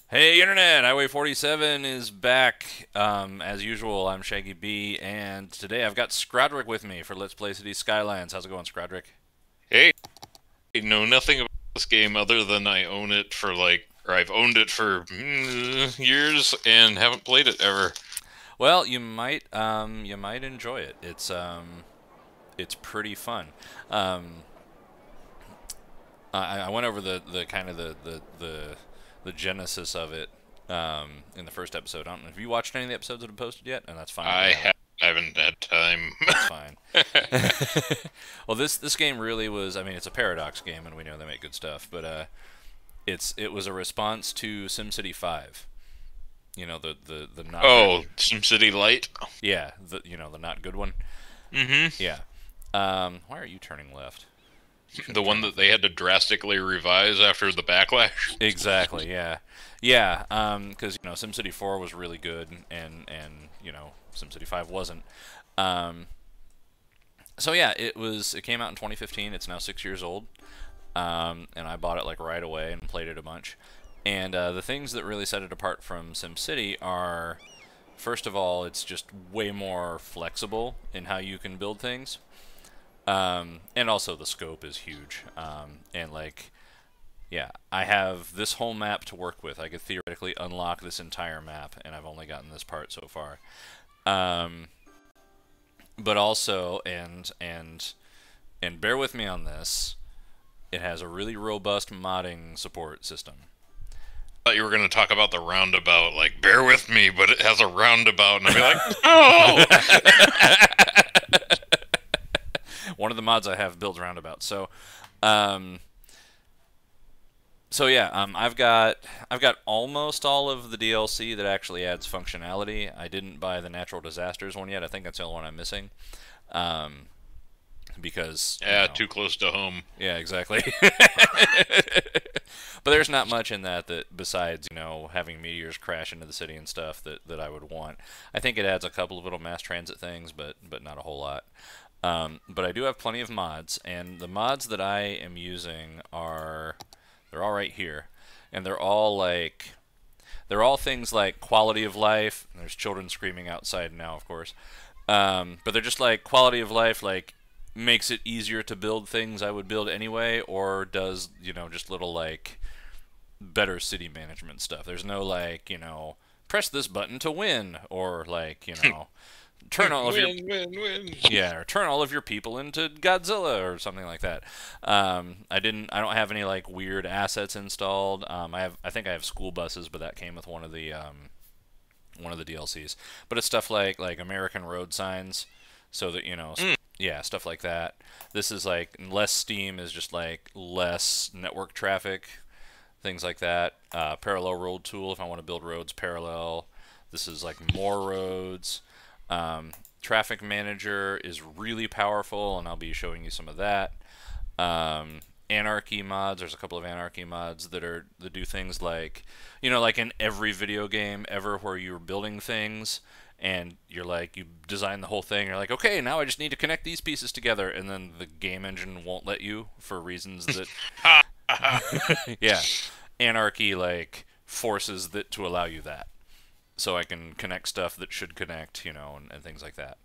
Hey Internet, Highway 47 is back. As usual, I'm Shaggy B, and today I've got Scrodrick with me for Let's Play City Skylines. How's it going, Scrodrick? Hey, I know nothing about this game other than I own it for or I've owned it for years and haven't played it ever. Well, you might enjoy it. It's pretty fun. Um, I went over the kind of the genesis of it in the first episode. I don't know. Have you watched any of the episodes that have posted yet? And that's fine if you I haven't. haven't had time. That's fine. Well, this game really was. I mean, it's a Paradox game, and we know they make good stuff. But it was a response to SimCity 5. You know, the not very. Oh, SimCity Light. Yeah, the not good one. Mm-hmm. Yeah. Why are you turning left? You The shouldn't turn one that left they there. had to drastically revise after the backlash. Exactly. Yeah. Yeah. Because SimCity 4 was really good, and SimCity 5 wasn't. Um, so yeah, it came out in 2015. It's now 6 years old. And I bought it like right away and played it a bunch. And the things that really set it apart from SimCity are, first of all, it's just way more flexible in how you can build things, and also the scope is huge. And like, yeah, I have this whole map to work with. I could theoretically unlock this entire map, and I've only gotten this part so far. Um, but also, and bear with me on this, it has a really robust modding support system. I thought you were going to talk about the roundabout. Like, bear with me, but it has a roundabout, and I'd be like, no. One of the mods I have builds roundabouts. Um, so yeah, I've got almost all of the DLC that actually adds functionality. I didn't buy the natural disasters one yet. I think that's the only one I'm missing. Um, because Yeah, too close to home. yeah, exactly. But there's not much in that besides having meteors crash into the city and stuff that I would want. I think it adds a couple of little mass transit things, but not a whole lot. But I do have plenty of mods, and the mods that I am using they're all right here, and they're all things like quality of life. There's children screaming outside now, of course. But they're just like quality of life, like makes it easier to build things I would build anyway, or does just little like better city management stuff. There's no like press this button to win, or like turn all of your Win, win, win. yeah, or turn all of your people into Godzilla or something like that. I don't have any like weird assets installed. I think I have school buses, but that came with one of the DLCs. But it's stuff like American road signs, so that yeah, stuff like that. This is like less Steam is just like less network traffic, things like that. Parallel road tool if I want to build roads parallel. This is like more roads. Traffic manager is really powerful, and I'll be showing you some of that. Anarchy mods. There's a couple of anarchy mods that do things like, like in every video game ever where you're building things and you design the whole thing. You're like, okay, now I just need to connect these pieces together, and then the game engine won't let you for reasons that, Ha, ha. yeah, anarchy like forces that to allow you that, so I can connect stuff that should connect, and things like that.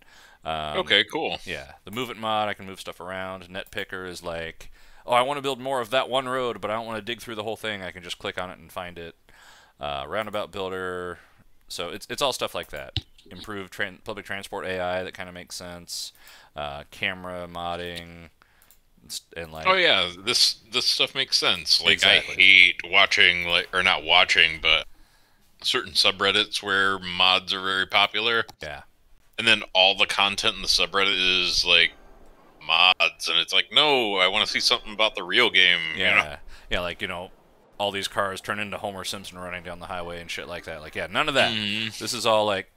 Um, Okay, cool. yeah, the move it mod, I can move stuff around. Net picker is like, oh, I want to build more of that one road, but I don't want to dig through the whole thing. I can just click on it and find it. Roundabout builder, so it's all stuff like that. Improved public transport AI that kind of makes sense. Camera modding, and Oh like yeah, this stuff makes sense. Like I exactly, hate watching or not watching, but certain subreddits where mods are very popular, yeah, and then all the content in the subreddit is like mods, and it's like, no, I want to see something about the real game, yeah, yeah, like all these cars turn into Homer Simpson running down the highway and shit like that. Like, yeah, none of that. Mm. This is all like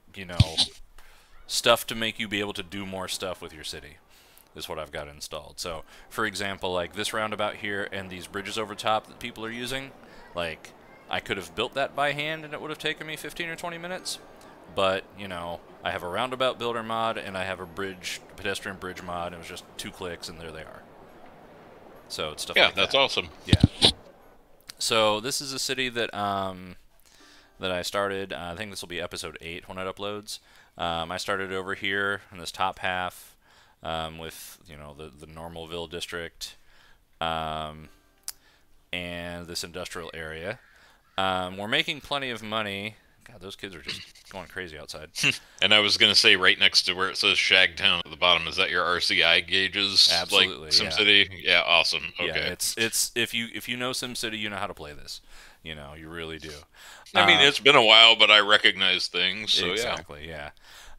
stuff to make you be able to do more stuff with your city. Is what I've got installed. So, for example, like this roundabout here and these bridges over top that people are using, like I could have built that by hand and it would have taken me 15 or 20 minutes. But, I have a roundabout builder mod and I have a pedestrian bridge mod. It was just 2 clicks and there they are. So it's stuff Yeah, like that's that. awesome. Yeah. So this is a city that that I started. I think this will be episode 8 when it uploads. I started over here in this top half with, you know, the Normalville district and this industrial area. We're making plenty of money. God, those kids are just going crazy outside. And I was going to say, right next to where it says Shagtown at the bottom, is that your RCI gauges? Absolutely, like SimCity? Yeah, awesome. Okay. Yeah, it's if you know SimCity, you know how to play this. You know, you really do. I mean, it's been a while, but I recognize things, so exactly, yeah.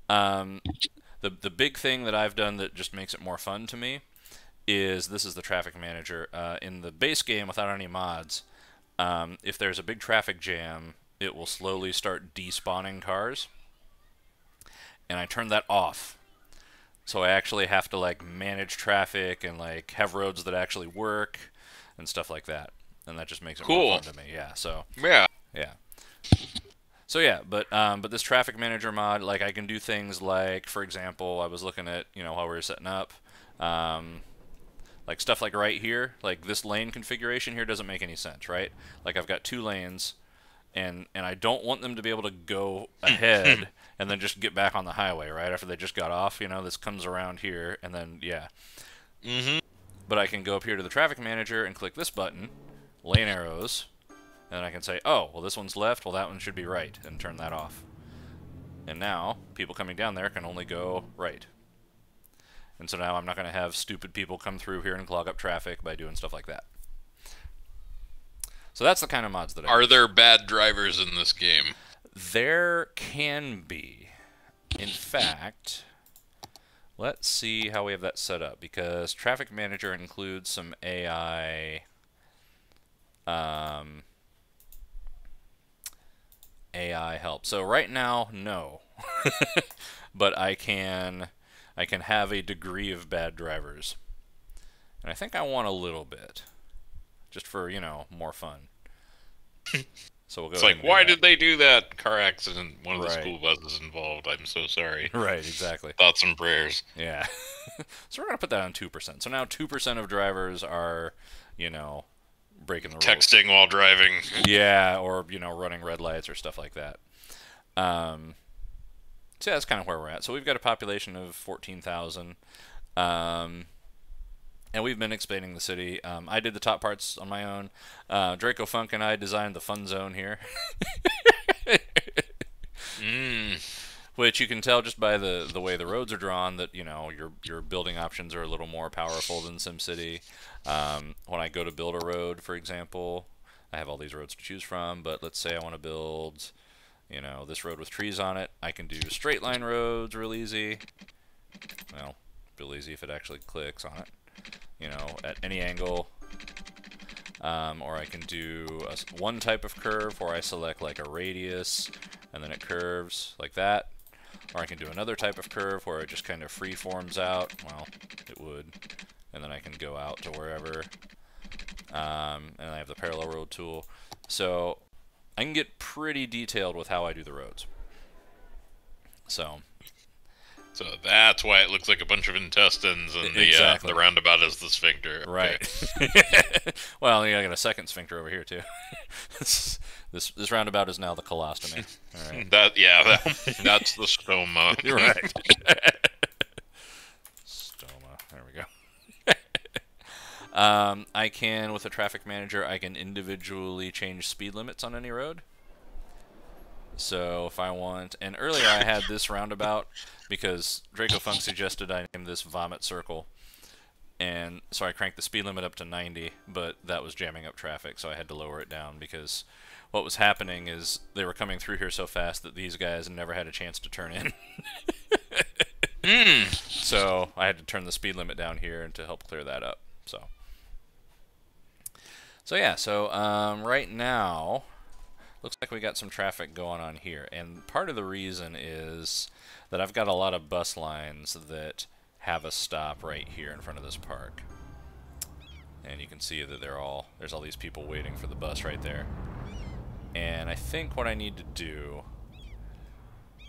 The big thing that I've done that just makes it more fun to me is this is the traffic manager. In the base game, without any mods, if there's a big traffic jam, it will slowly start despawning cars, and I turn that off. So I actually have to like manage traffic and like have roads that actually work and stuff like that, and that just makes it more fun to me. Yeah. So yeah. So yeah, but this traffic manager mod, like I can do things like, for example, I was looking at, you know, while we were setting up, like stuff like right here, like this lane configuration here doesn't make any sense, right? Like I've got 2 lanes. And I don't want them to be able to go ahead and then just get back on the highway, right? After they just got off, you know, this comes around here, and then, yeah. But I can go up here to the traffic manager and click this button, lane arrows, and I can say, oh, well, this one's left, well, that one should be right, and turn that off. And now, people coming down there can only go right. And so now I'm not going to have stupid people come through here and clog up traffic by doing stuff like that. So that's the kind of mods that I Are there bad drivers in this game? There can be. In fact, let's see how we have that set up, because Traffic Manager includes some AI AI help. So right now, no. But I can have a degree of bad drivers. And I think I want a little bit. Just for, you know, more fun. So we'll go. It's like, why did they do that? Car accident. One of the school buses involved. I'm so sorry. Right, exactly. Thoughts and prayers. Yeah. So we're going to put that on 2%. So now 2% of drivers are, you know, breaking the rules. Texting while driving. Yeah, or, you know, running red lights or stuff like that. So yeah, that's kind of where we're at. So we've got a population of 14,000. And we've been expanding the city. I did the top parts on my own. Draco Funk and I designed the fun zone here. Which you can tell just by the way the roads are drawn that, you know, your building options are a little more powerful than SimCity. When I go to build a road, for example, I have all these roads to choose from, but let's say I want to build, you know, this road with trees on it. I can do straight line roads real easy. Well, real easy if it actually clicks on it. You know, at any angle, or I can do one type of curve where I select like a radius and then it curves like that, or I can do another type of curve where it just kind of free forms out. Well, it would, and then I can go out to wherever, and I have the parallel road tool, so I can get pretty detailed with how I do the roads. So that's why it looks like a bunch of intestines, and the roundabout is the sphincter. Right. Well, yeah, I got a second sphincter over here too. This roundabout is now the colostomy. All right. That's the stoma. You're right. Stoma. There we go. I can, with a traffic manager, I can individually change speed limits on any road. So if I want, and earlier I had this roundabout because Draco Funk suggested I name this Vomit Circle, and so I cranked the speed limit up to 90, but that was jamming up traffic, so I had to lower it down because what was happening is they were coming through here so fast that these guys never had a chance to turn in. So I had to turn the speed limit down here and to help clear that up. So yeah, right now looks like we got some traffic going on here, and part of the reason is that I've got a lot of bus lines that have a stop right here in front of this park. And you can see that there's all these people waiting for the bus right there. And I think what I need to do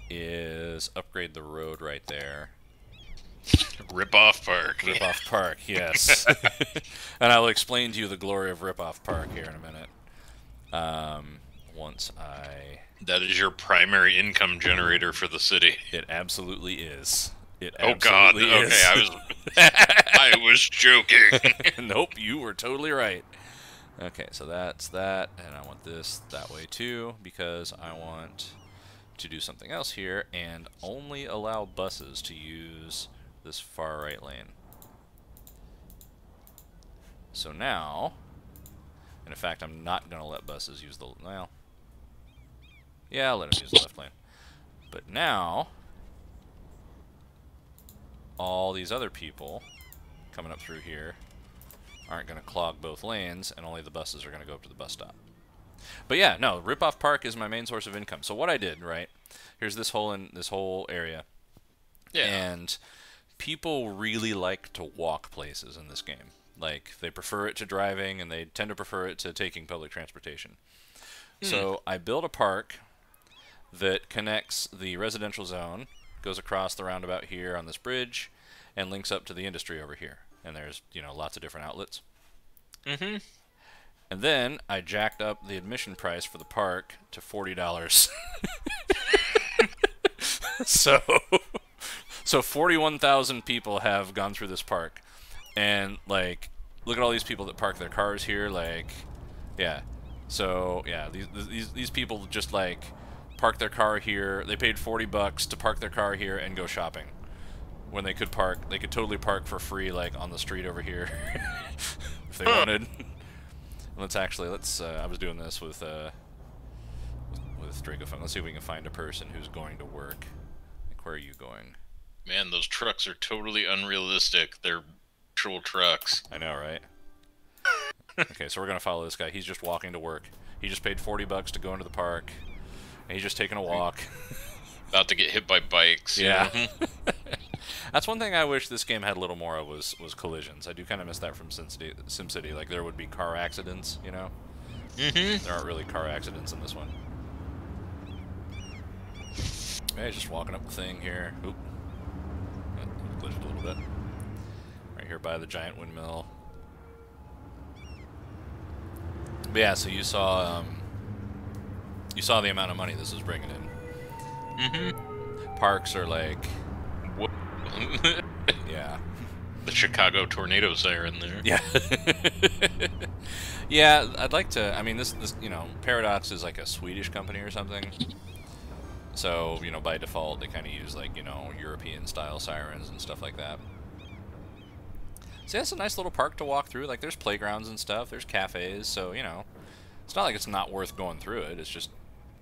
is upgrade the road right there. Rip-off Park. Rip-off Park, yes. And I'll explain to you the glory of Rip-off Park here in a minute. once I... That is your primary income generator for the city. It absolutely is. It Oh God! absolutely is. Okay, I was joking. Nope, you were totally right. Okay, so that's that, and I want this that way too, because I want to do something else here and only allow buses to use this far right lane. So now, and in fact, I'm not going to let buses use the, well, yeah, I'll let them use the left lane. But now, all these other people coming up through here aren't going to clog both lanes, and only the buses are going to go up to the bus stop. But yeah, no, Rip-Off Park is my main source of income. So what I did, right, here's this whole area. Yeah. And people really like to walk places in this game. Like, they prefer it to driving, and they tend to prefer it to taking public transportation. So I built a park that connects the residential zone, goes across the roundabout here on this bridge, and links up to the industry over here. And there's, you know, lots of different outlets. Mm-hmm. And then I jacked up the admission price for the park to $40. So 41,000 people have gone through this park. And, like, look at all these people that park their cars here. Like, yeah. So, yeah, these people just, like, park their car here. They paid $40 to park their car here and go shopping. When they could totally park for free, like, on the street over here. If they wanted. Let's I was doing this with Dragofun. Let's see if we can find a person who's going to work. Like, where are you going? Man, those trucks are totally unrealistic. They're actual trucks. I know, right? Okay, so we're gonna follow this guy. He's just walking to work. He just paid $40 to go into the park, and he's just taking a walk. About to get hit by bikes. Yeah. That's one thing I wish this game had a little more of was collisions. I do kind of miss that from SimCity. Like, there would be car accidents, you know? Mm-hmm. There aren't really car accidents in this one. Okay, he's just walking up the thing here. Oop. Glitched a little bit. Right here by the giant windmill. But yeah, so you saw the amount of money this is bringing in. Mm-hmm. Parks are like... Whoop. Yeah. The Chicago tornado siren there. Yeah. Yeah, I'd like to... I mean, this you know, Paradox is like a Swedish company or something. So, you know, by default, they kind of use, like, you know, European-style sirens and stuff like that. So yeah, it's a nice little park to walk through. Like, there's playgrounds and stuff. There's cafes, so, you know, it's not like it's not worth going through it. It's just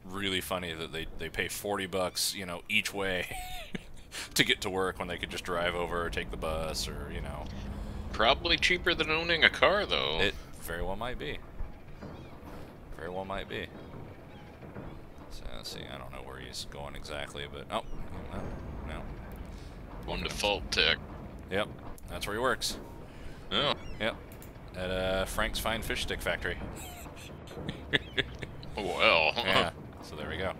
really funny that they pay $40, you know, each way to get to work when they could just drive over or take the bus or, you know. Probably cheaper than owning a car, though. It very well might be. Very well might be. So, let's see. I don't know where he's going exactly, but... Oh, no. One default tech. Yep, that's where he works. Oh. Yep. At Frank's Fine Fish Stick Factory. Well. Yeah, so there we go.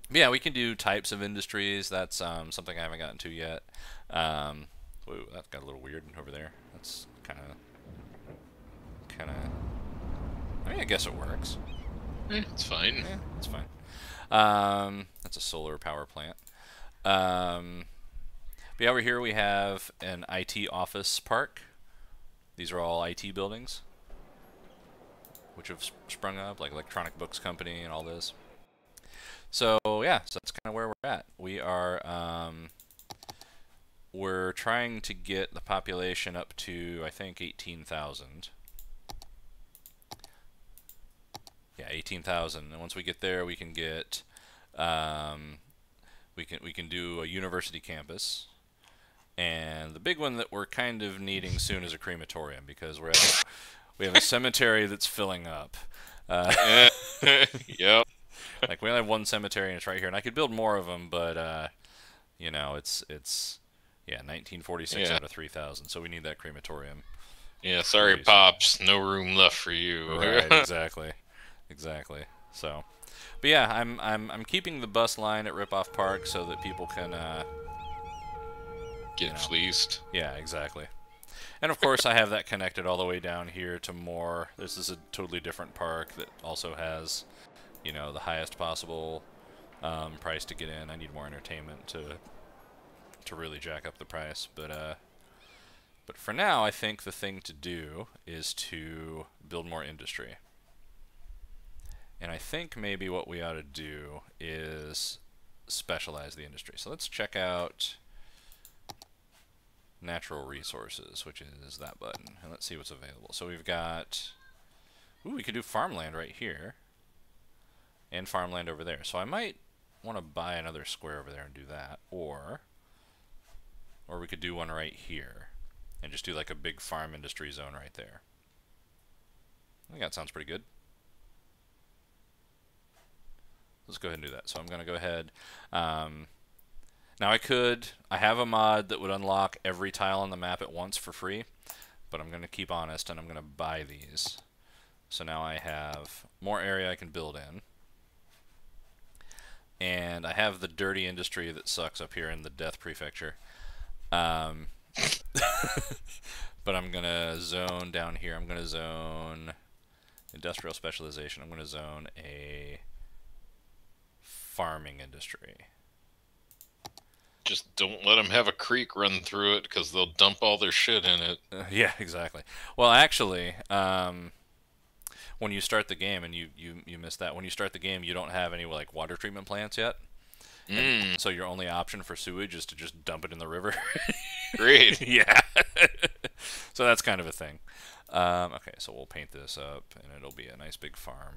But yeah, we can do types of industries. That's something I haven't gotten to yet. Whoa, that got a little weird over there. That's kind of... I mean, I guess it works. It's fine. Yeah, it's fine. That's a solar power plant. But yeah, over here we have an IT office park. These are all IT buildings, which have sprung up, like Electronic Books Company and all this. So yeah, so that's kind of where we're at. We are we're trying to get the population up to, I think, 18,000. Yeah, 18,000. And once we get there, we can get we can do a university campus. And the big one that we're kind of needing soon is a crematorium, because we have a cemetery that's filling up. Yep. Like, we only have one cemetery and it's right here, and I could build more of them, but you know, it's 1946 out of 3,000, so we need that crematorium. Yeah, sorry, Pops, no room left for you. Right, exactly. So, but yeah, I'm keeping the bus line at Rip-Off Park so that people can get fleeced. Yeah, exactly. And of course, I have that connected all the way down here to more. This is a totally different park that also has, you know, the highest possible price to get in. I need more entertainment to really jack up the price, but for now, I think the thing to do is to build more industry. And I think maybe what we ought to do is specialize the industry. So let's check out natural resources, which is that button, and let's see what's available. So we've got, ooh, we could do farmland right here and farmland over there. So I might want to buy another square over there and do that, or we could do one right here and just do like a big farm industry zone right there. I think that sounds pretty good. Let's go ahead and do that. So I'm going to go ahead. Now I have a mod that would unlock every tile on the map at once for free, but I'm going to keep honest and I'm going to buy these. So now I have more area I can build in. And I have the dirty industry that sucks up here in the Death Prefecture. But I'm going to zone down here. I'm going to zone industrial specialization. I'm going to zone a farming industry. Just don't let them have a creek run through it, because they'll dump all their shit in it. Yeah, exactly. Well, actually, when you start the game, and you missed that, when you start the game, you don't have any like water treatment plants yet. So your only option for sewage is to just dump it in the river. Great. Yeah. So that's kind of a thing. Okay, so we'll paint this up, and it'll be a nice big farm.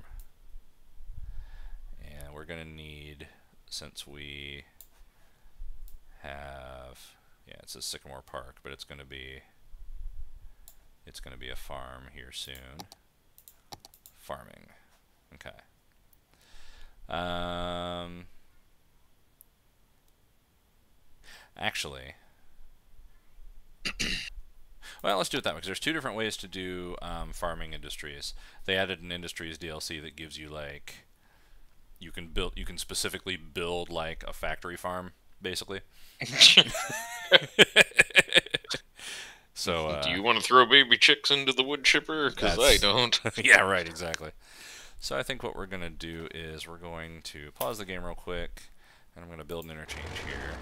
And we're going to need, since we have, yeah, it says Sycamore Park, but it's going to be a farm here soon. Farming. Okay. Actually, well, let's do it that way, because there's two different ways to do farming industries. They added an industries DLC that gives you like, you can specifically build like a factory farm, basically. So do you want to throw baby chicks into the wood chipper? Because I don't. Yeah, right, exactly. So I think what we're going to do is we're going to pause the game real quick, and I'm going to build an interchange here.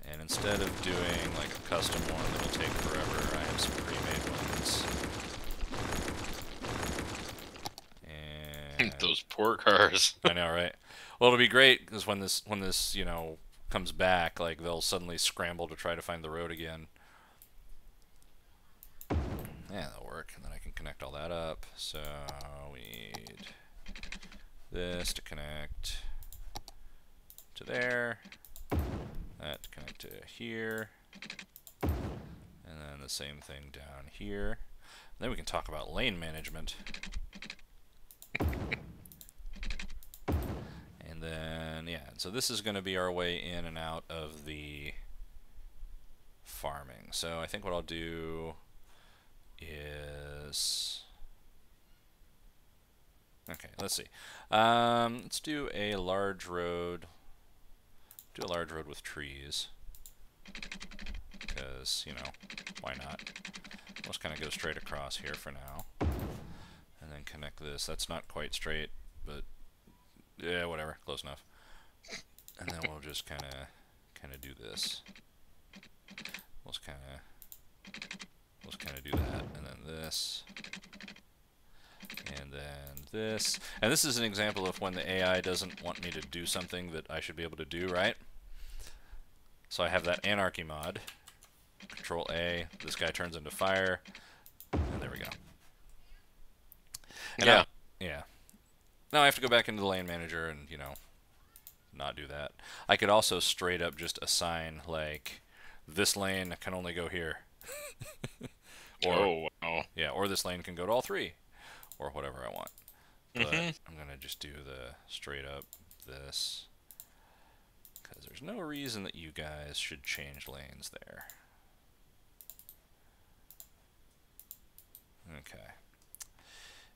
And instead of doing like a custom one that'll take forever, I have some pre-made ones. And those poor cars. I know, right? Well, it'll be great because when this you know comes back, like they'll suddenly scramble to try to find the road again. Yeah, that'll work, and then I can connect all that up. So we need this to connect to there, that to connect to here, and then the same thing down here. And then we can talk about lane management. And then, yeah, so this is going to be our way in and out of the farming. So I think what I'll do is, okay, let's see. Let's do a large road. Do a large road with trees, because, you know, why not? Let's kind of go straight across here for now, and then connect this. That's not quite straight, but yeah, whatever, close enough. And then we'll just kind of do this. Let's kind of do that, and then this, and then this. And this is an example of when the AI doesn't want me to do something that I should be able to do, right? So I have that Anarchy mod. Control A, this guy turns into fire, and there we go. And Yeah. now, yeah. Now I have to go back into the lane manager and, you know, not do that. I could also straight up just assign, like, this lane can only go here. Or, oh, wow. yeah, or this lane can go to all three, or whatever I want. But I'm going to just do the straight up this, because there's no reason that you guys should change lanes there. Okay.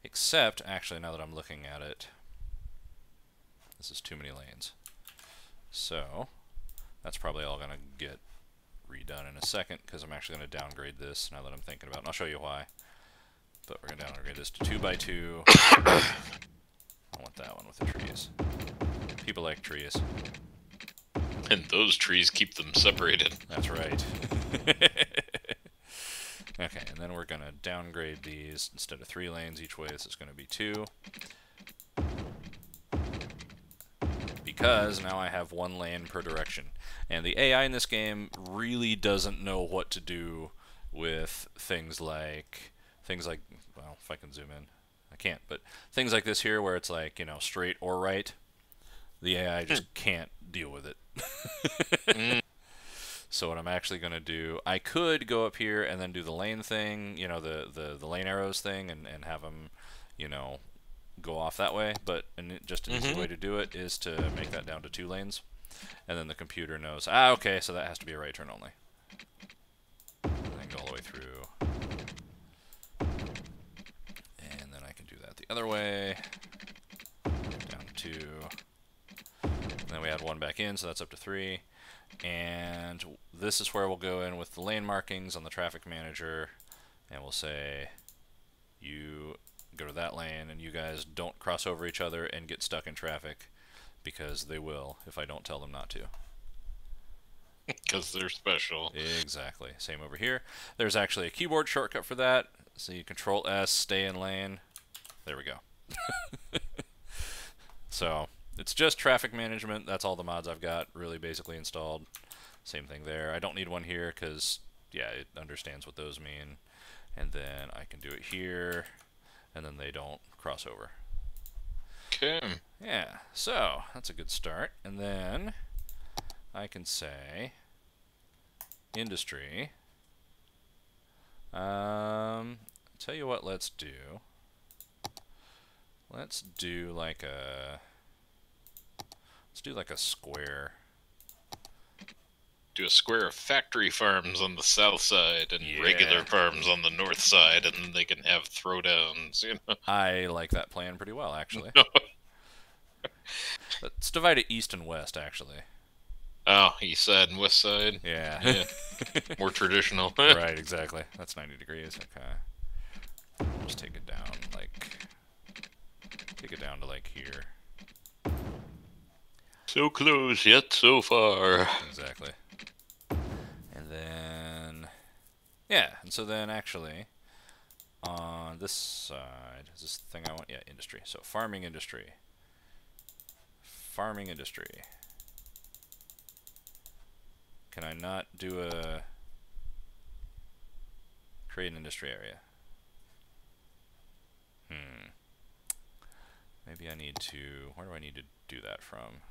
Except, actually, now that I'm looking at it, this is too many lanes. So, that's probably all going to get redone in a second because I'm actually going to downgrade this now that I'm thinking about it. And I'll show you why. But we're going to downgrade this to 2x2. I want that one with the trees. People like trees. And those trees keep them separated. That's right. Okay, and then we're going to downgrade these. Instead of 3 lanes each way, this is going to be 2. Because now I have 1 lane per direction. And the AI in this game really doesn't know what to do with things like, well, if I can zoom in, I can't, but things like this here where it's like, you know, straight or right. The AI just can't deal with it. So what I'm actually going to do, I could go up here and then do the lane thing, you know, the lane arrows thing, and have them, you know, go off that way. But just an easy way to do it is to make that down to 2 lanes. And then the computer knows, okay, so that has to be a right turn only. And then go all the way through. And then I can do that the other way. Down to 2. And then we add 1 back in, so that's up to 3. And this is where we'll go in with the lane markings on the traffic manager, and we'll say, you go to that lane, and you guys don't cross over each other and get stuck in traffic, because they will if I don't tell them not to. Because they're special. Exactly. Same over here. There's actually a keyboard shortcut for that, so you Control S, stay in lane. There we go. So it's just traffic management. That's all the mods I've got really basically installed. Same thing there. I don't need one here because, yeah, it understands what those mean. And then I can do it here, and then they don't cross over. Okay. Yeah, so that's a good start. And then I can say industry. Tell you what, let's do. Let's do like a square. Do a square of factory farms on the south side and regular farms on the north side, and then they can have throwdowns, you know. I like that plan pretty well, actually. Let's divide it east and west, actually. Oh, east side and west side? Yeah. More traditional. Right, exactly. That's 90 degrees. Okay. We'll just take it down, to like here. So close, yet so far. Exactly. And then, yeah, and so then actually, on this side, is this the thing I want? Yeah, industry. So farming industry. Farming industry. Can I not do a create an industry area? Maybe I need to, where do I need to do that from?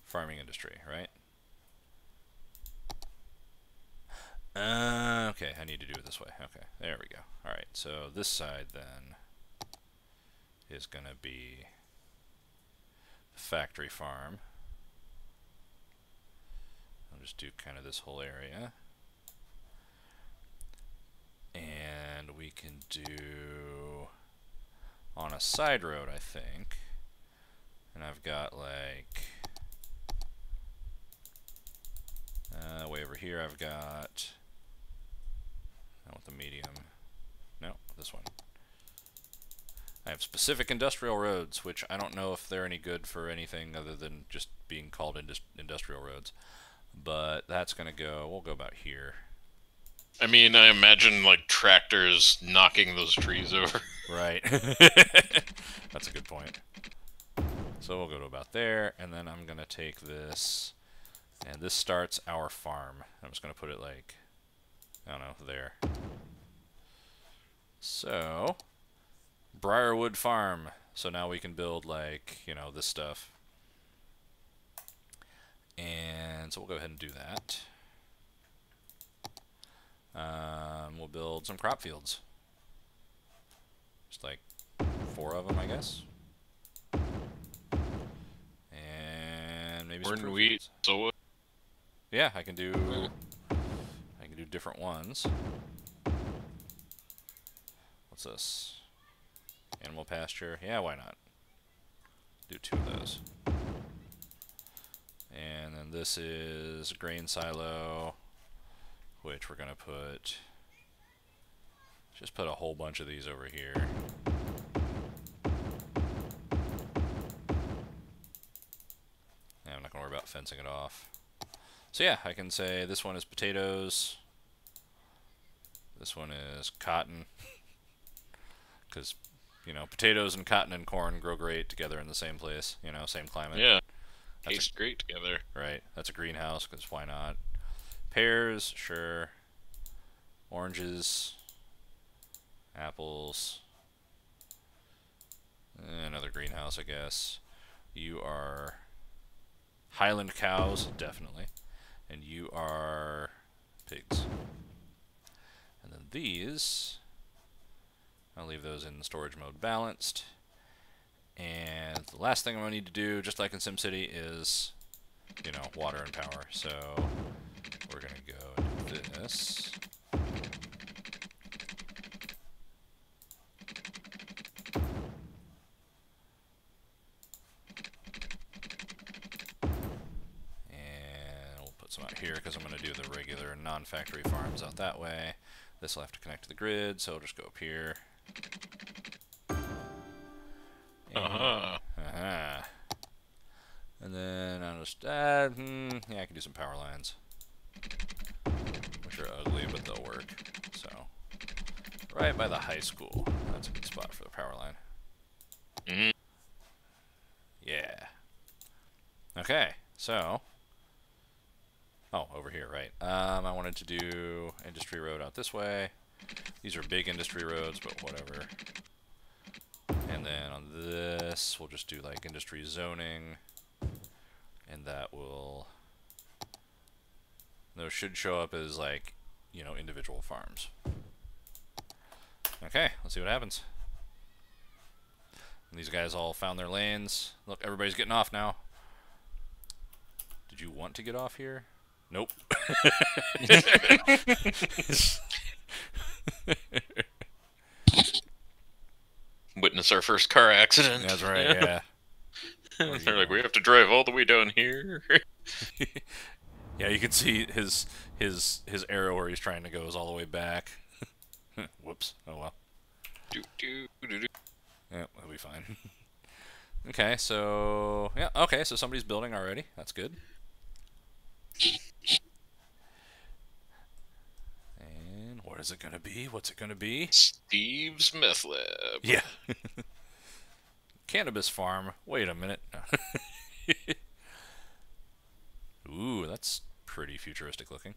Farming industry, right? Okay, I need to do it this way. Okay, there we go. Alright, so this side then is going to be the factory farm. I'll just do kind of this whole area. And we can do on a side road, I think. And I've got like way over here I've got, I want the medium, no, this one. I have specific industrial roads, which I don't know if they're any good for anything other than just being called industrial roads. But that's going to go, we'll go about here. I mean, I imagine like tractors knocking those trees over. Right. That's a good point. So we'll go to about there, and then I'm going to take this, and this starts our farm. I'm just going to put it like, I don't know, there. So, Briarwood Farm. So now we can build like, you know, this stuff. And so we'll go ahead and do that. We'll build some crop fields. Just like 4 of them, I guess. And maybe some wheat, soy. Yeah, I can do different ones. What's this? Animal pasture. Yeah, why not? Do 2 of those. And then this is grain silo, which we're gonna put a whole bunch of these over here. I'm not gonna worry about fencing it off. So yeah, I can say this one is potatoes. This one is cotton. Because, you know, potatoes and cotton and corn grow great together in the same place, you know, same climate. Yeah, taste great together. Right, that's a greenhouse, because why not? Pears, sure. Oranges. Apples. Another greenhouse, I guess. You are Highland cows, definitely. And you are pigs. And then these, I'll leave those in storage mode balanced. And the last thing I'm going to need to do, just like in SimCity, is, you know, water and power. So we're going to go do this. And we'll put some out here because I'm going to do the regular non-factory farms out that way. This will have to connect to the grid, so I'll just go up here. And then I'll just yeah, I can do some power lines, which are ugly, but they'll work. So, right by the high school. That's a good spot for the power line. Yeah. Okay, so, oh, over here, right. I wanted to do industry road out this way. These are big industry roads, but whatever. And then on this, we'll just do like industry zoning. And that will, those should show up as like, you know, individual farms. Okay, let's see what happens. And these guys all found their lanes. Look, everybody's getting off now. Did you want to get off here? Nope. Witness our first car accident. That's right, yeah. They're like, we have to drive all the way down here. Yeah, you can see his arrow where he's trying to go is all the way back. Whoops. Oh well. Yeah, that'll be fine. Okay, so yeah, okay, so somebody's building already. That's good. And what is it gonna be? What's it gonna be? Steve's Meth Lab. Yeah. Cannabis farm. Wait a minute. Ooh, that's pretty futuristic looking.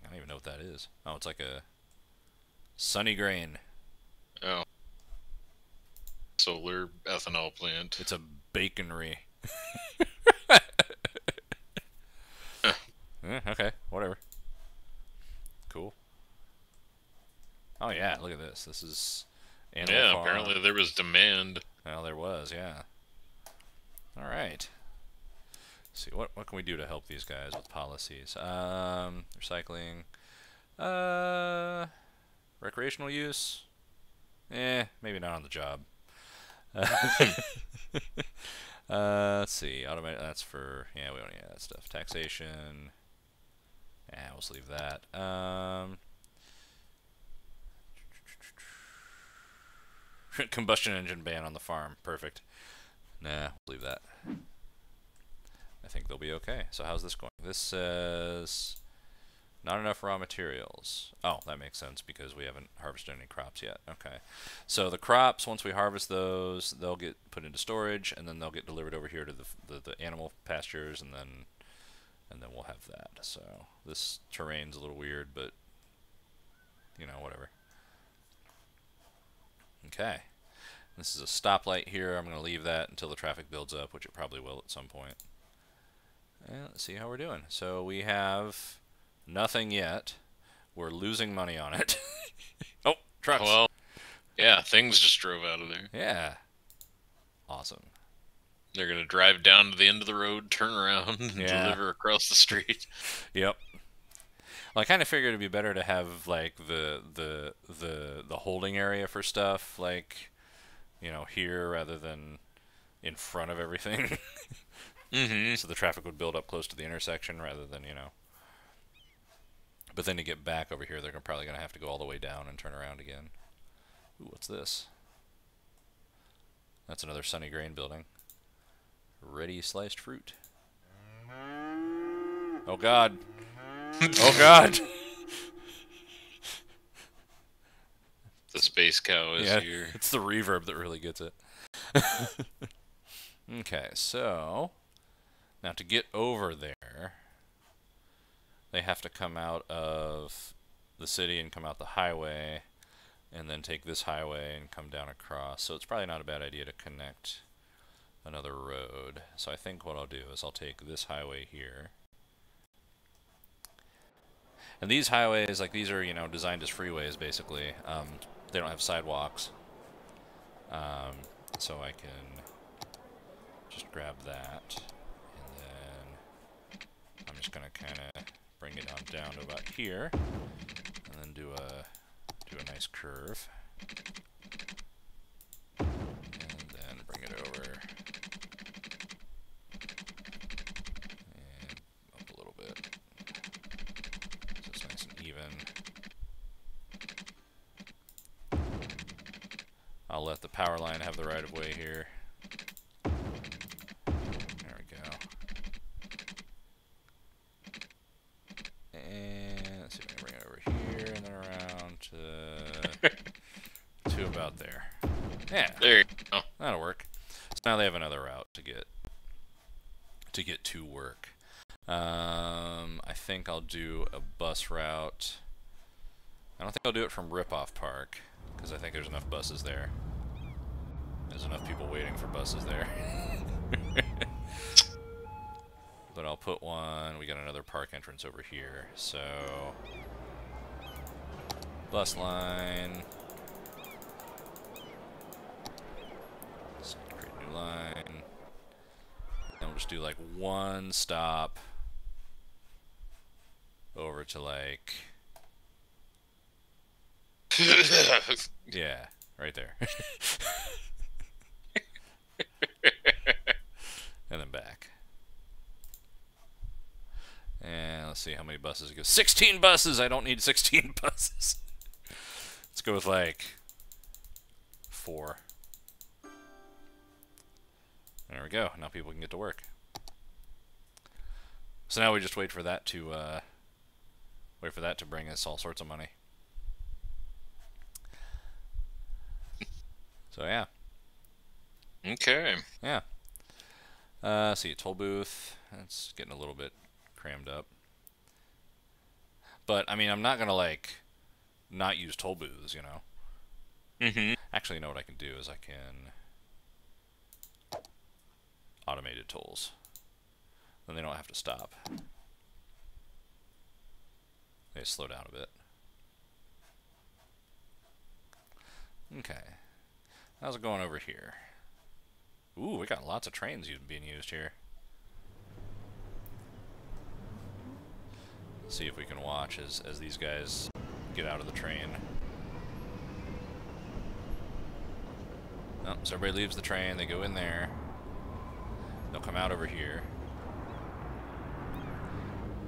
I don't even know what that is. Oh, it's like a sunny grain. Oh. Solar ethanol plant. It's a baconry. Okay, whatever. Cool. Oh yeah, look at this. This is Animal farm. Apparently there was demand. Well, there was, yeah. All right. Let's see, what can we do to help these guys with policies? Recycling. Recreational use? Maybe not on the job. Let's see. Automated. That's for, yeah, we don't need that stuff. Taxation. Yeah, we'll just leave that. Combustion engine ban on the farm. Perfect. Nah, we'll leave that. I think they'll be okay. So how's this going? This says not enough raw materials. Oh, that makes sense because we haven't harvested any crops yet. Okay. So the crops, once we harvest those, they'll get put into storage, and then they'll get delivered over here to the animal pastures, and then we'll have that. So this terrain's a little weird, but you know, whatever. Okay. This is a stoplight here. I'm going to leave that until the traffic builds up, which it probably will at some point. And let's see how we're doing. So we have nothing yet. We're losing money on it. Oh, trucks. Well, yeah, things just drove out of there. Yeah. Awesome. They're going to drive down to the end of the road, turn around, and deliver across the street. Yep. Well, I kind of figured it'd be better to have like the holding area for stuff, like, you know, here rather than in front of everything. Mm-hmm. So the traffic would build up close to the intersection rather than, you know. But then to get back over here, they're probably going to have to go all the way down and turn around again. Ooh, what's this? That's another Sunny Grain building. Ready sliced fruit. Oh God. Oh God. The space cow is here. It's the reverb that really gets it. Okay, so now to get over there, they have to come out of the city and come out the highway, and then take this highway and come down across. So it's probably not a bad idea to connect another road. So I think what I'll do is I'll take this highway here. And these highways, like these are, you know, designed as freeways basically. They don't have sidewalks. So I can just grab that, and then I'm just gonna kind of bring it on down to about here, and then do a nice curve, and then bring it over and up a little bit, so it's nice and even. I'll let the power line have the right of way here. There we go. And let's see if I can bring it over here and then around to about there. Yeah. There you go. That'll work. So now they have another route to get to work. I think I'll do a bus route. I don't think I'll do it from Rip-Off Park, because I think there's enough buses there. There's enough people waiting for buses there. But I'll put one. We got another park entrance over here. So, bus line. Let's create a new line. And we'll just do like one stop over to like... Yeah, right there. And then back. And let's see how many buses it goes. 16 buses! I don't need 16 buses. Let's go with like 4. There we go. Now people can get to work. So now we just wait for that to bring us all sorts of money. So yeah. Okay. Yeah. See, toll booth. It's getting a little bit crammed up. But, I mean, I'm not going to, like, not use toll booths, you know? Mm-hmm. Actually, you know what I can do is I can... automated tolls. Then they don't have to stop. They slow down a bit. Okay. How's it going over here? Ooh, we got lots of trains being used here. Let's see if we can watch as these guys get out of the train. Oh, so everybody leaves the train, they go in there. They'll come out over here.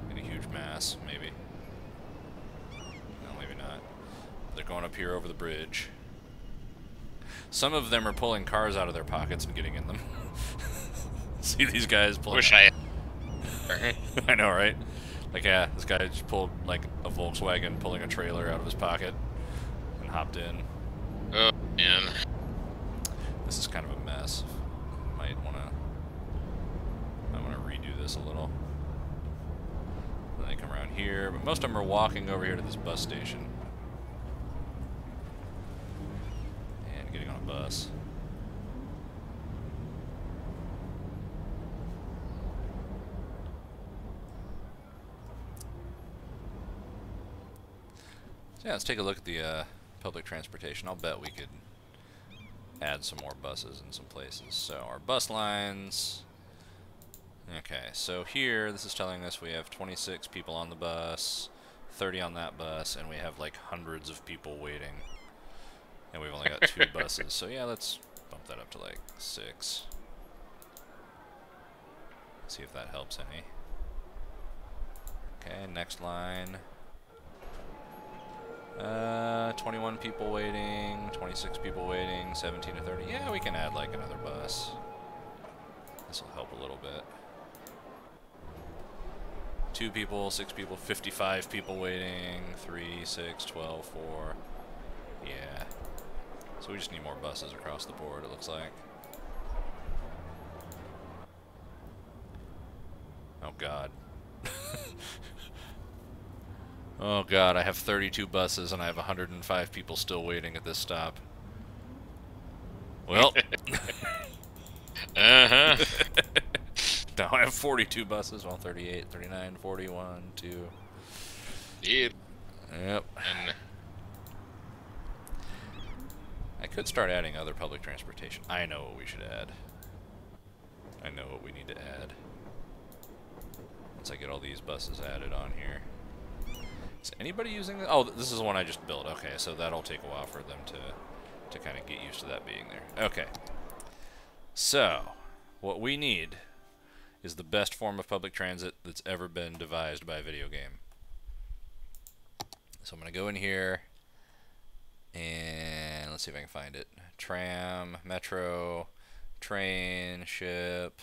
Get a huge mass, maybe. No, maybe not. They're going up here over the bridge. Some of them are pulling cars out of their pockets and getting in them. See these guys pulling. Wish I. I know, right? Like, yeah, this guy just pulled like a Volkswagen, pulling a trailer out of his pocket, and hopped in. Oh man, this is kind of a mess. Might wanna redo this a little. Then they come around here, but most of them are walking over here to this bus station. Getting on a bus. So yeah, let's take a look at the public transportation. I'll bet we could add some more buses in some places. So our bus lines. Okay, so here this is telling us we have 26 people on the bus, 30 on that bus, and we have like hundreds of people waiting. And we've only got 2 buses, so yeah, let's bump that up to like 6. See if that helps any. Okay, next line. 21 people waiting, 26 people waiting, 17 to 30. Yeah, we can add like another bus. This will help a little bit. 2 people, 6 people, 55 people waiting, 3, 6, 12, 4. Yeah. So we just need more buses across the board, it looks like. Oh god. Oh god, I have 32 buses and I have 105 people still waiting at this stop. Well. Uh-huh. Now I have 42 buses. Well, 38, 39, 41, 2. Yep. Yep. And I could start adding other public transportation. I know what we should add. I know what we need to add. Once I get all these buses added on here. Is anybody using this? Oh, this is the one I just built. Okay, so that'll take a while for them to kind of get used to that being there. Okay. So, what we need is the best form of public transit that's ever been devised by a video game. So I'm going to go in here, and let's see if I can find it. Tram, metro, train, ship,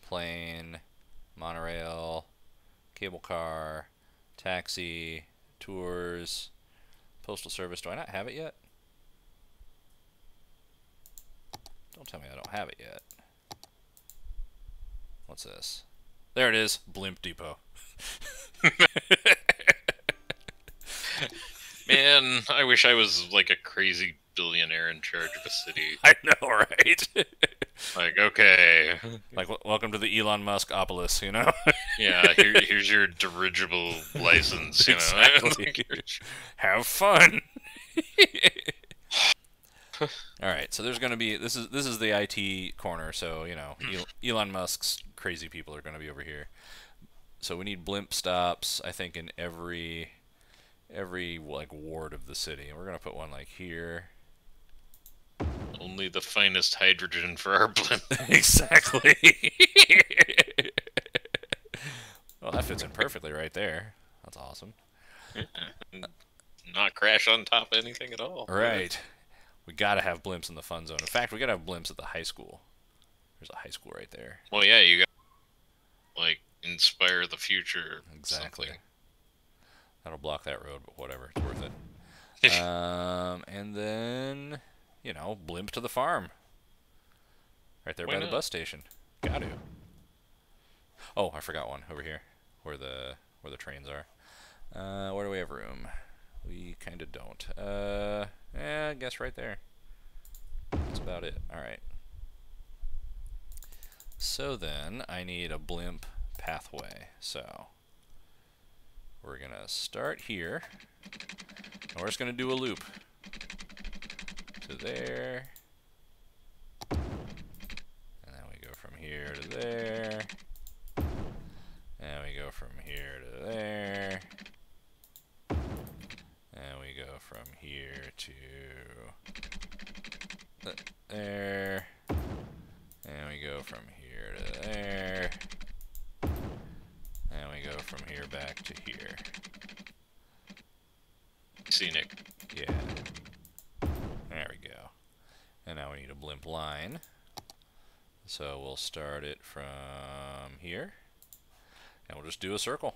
plane, monorail, cable car, taxi, tours, postal service. Do I not have it yet? Don't tell me I don't have it yet. What's this? There it is. Blimp Depot. man, I wish I was like a crazy billionaire in charge of a city. I know, right? Like, okay. Like, welcome to the Elon Musk-opolis, you know? Yeah, here's your dirigible license, you know? Exactly. Have fun! Alright, so there's going to be... This is the IT corner, so, you know, Elon Musk's crazy people are going to be over here. So we need blimp stops, I think, in every like, ward of the city. And we're going to put one, like, here. Only the finest hydrogen for our blimp. Exactly. Well, that fits in perfectly right there. That's awesome. Not crash on top of anything at all. Right. We gotta have blimps in the fun zone. In fact, we gotta have blimps at the high school. There's a high school right there. Well, yeah, you got like inspire the future. Exactly. Something. That'll block that road, but whatever, it's worth it. And then, you know, blimp to the farm. Right there by the bus station. Got to. Oh, I forgot one over here, where the trains are. Where do we have room? We kind of don't. I guess right there. That's about it. All right. So then, I need a blimp pathway. So we're gonna start here, and we're just gonna do a loop to there, and then we go from here to there, and we go from here to there, and we go from here to there, and we go from here to there, and we go from here back to here. Scenic. Yeah. There we go. And now we need a blimp line. So we'll start it from here, and we'll just do a circle.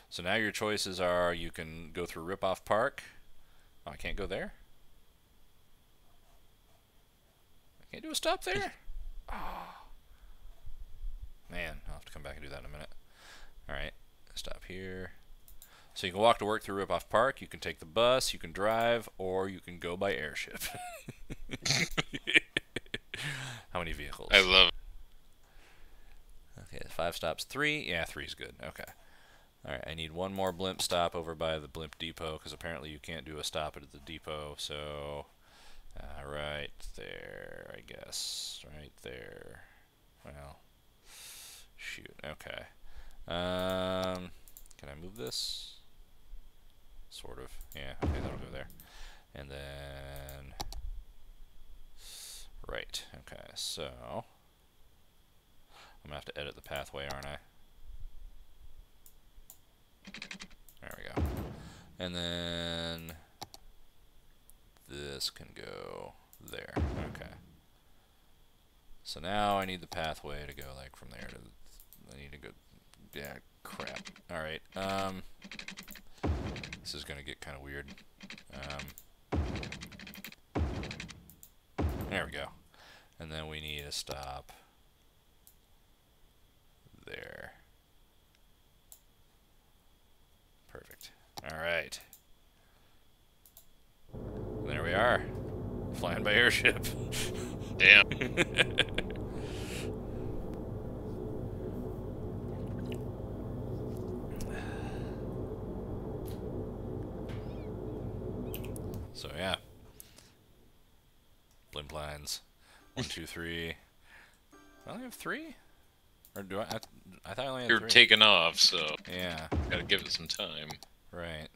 So now your choices are, you can go through Rip-Off Park. Oh, I can't go there? I can't do a stop there? Oh. Man, I'll have to come back and do that in a minute. Alright, stop here. So you can walk to work through Rip-Off Park, you can take the bus, you can drive, or you can go by airship. How many vehicles? I love it. Okay, 5 stops. 3? Yeah, 3's good. Okay. Alright, I need one more blimp stop over by the Blimp Depot, because apparently you can't do a stop at the depot, so... right there, I guess. Right there. Well, shoot, okay. Can I move this? Sort of. Yeah, okay, that'll go there. And then... Right. Okay. So I'm gonna have to edit the pathway, aren't I? There we go. And then this can go there. Okay. So now I need the pathway to go like from there to. I need to go. Yeah. Crap. All right. This is gonna get kind of weird. There we go. And then we need a stop there. Perfect. All right. There we are. Flying by airship. Damn. So yeah. Blimp lines. 1, 2, 3. I only have 3? Or do I thought I only had 3. You're taking off, so Yeah. gotta give it some time. Right.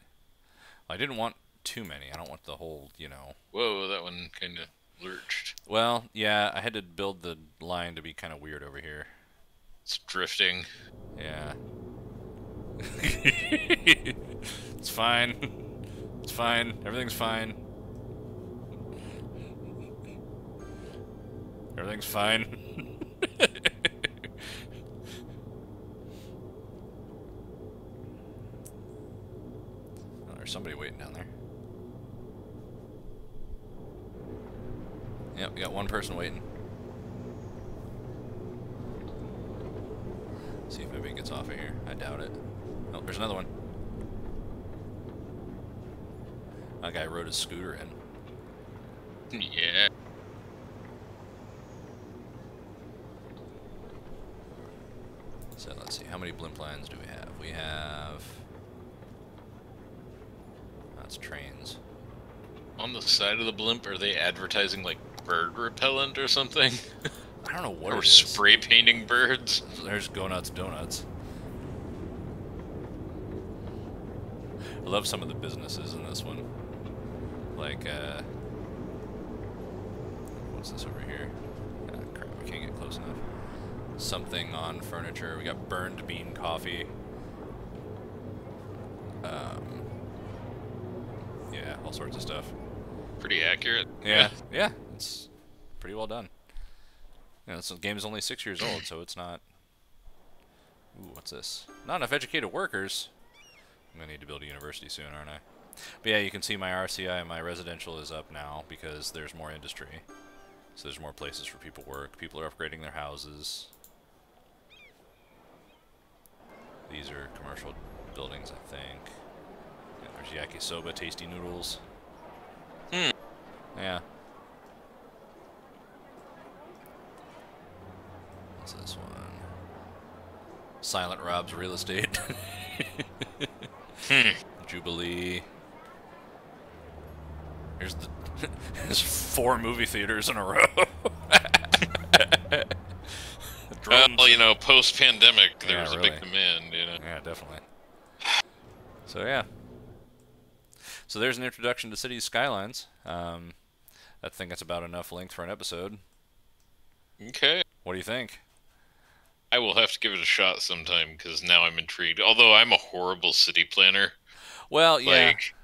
I didn't want too many. I don't want the whole, you know. Whoa, that one kind of lurched. Well, yeah, I had to build the line to be kind of weird over here. It's drifting. Yeah. It's fine. It's fine. Everything's fine. Everything's fine. Oh, there's somebody waiting down there. Yep, we got one person waiting. See if maybe it gets off of here. I doubt it. Oh, there's another one. That guy rode his scooter in. Yeah. So let's see, how many blimp lines do we have? We have... That's trains. On the side of the blimp, are they advertising like bird repellent or something? I don't know what or it is. spray painting birds? There's Go Nuts Donuts. I love some of the businesses in this one. Like, what's this over here? Ah, crap, we can't get close enough. Something on furniture. We got Burned Bean Coffee. Yeah, all sorts of stuff. Pretty accurate. Yeah, yeah, it's pretty well done. You know, this game is only 6 years old, so it's not... Ooh, what's this? Not enough educated workers. I'm gonna need to build a university soon, aren't I? But yeah, you can see my RCI and my residential is up now because there's more industry. So there's more places for people to work. People are upgrading their houses. These are commercial buildings, I think. Yeah, there's yakisoba, tasty noodles. Hmm. Yeah. What's this one? Silent Rob's Real Estate. Jubilee. Here's the there's 4 movie theaters in a row. Well, you know, post-pandemic, there Yeah, was a really. big demand, you know. Yeah, definitely. So yeah. So there's an introduction to Cities Skylines. I think that's about enough length for an episode. Okay. What do you think? I will have to give it a shot sometime, because now I'm intrigued. Although I'm a horrible city planner. Well, yeah. Like,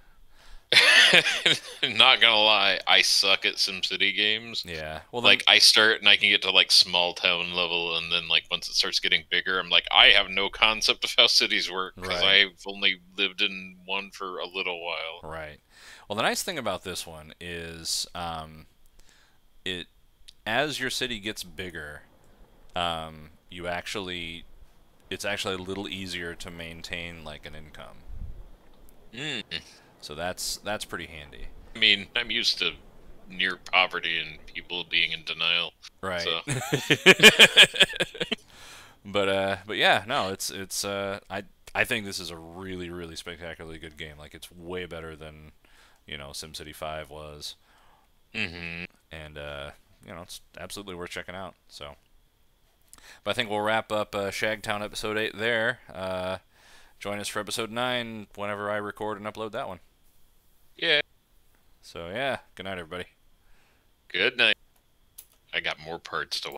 not gonna lie, I suck at SimCity games. Yeah. Well, Like, I start and I can get to, like, small town level, and then, like, once it starts getting bigger, I'm like, I have no concept of how cities work, because Right. I've only lived in one for a little while. right. Well, the nice thing about this one is it as your city gets bigger, you actually it's actually a little easier to maintain like an income. Mm. So that's pretty handy. I mean, I'm used to near poverty and people being in denial. Right. So. But yeah, no, it's I think this is a really, really spectacularly good game. Like, it's way better than, you know, SimCity 5 was. Mm-hmm. And you know, it's absolutely worth checking out. So, but I think we'll wrap up Shagtown episode 8 there. Join us for episode 9 whenever I record and upload that one. Yeah. So yeah, good night, everybody. Good night. I got more parts to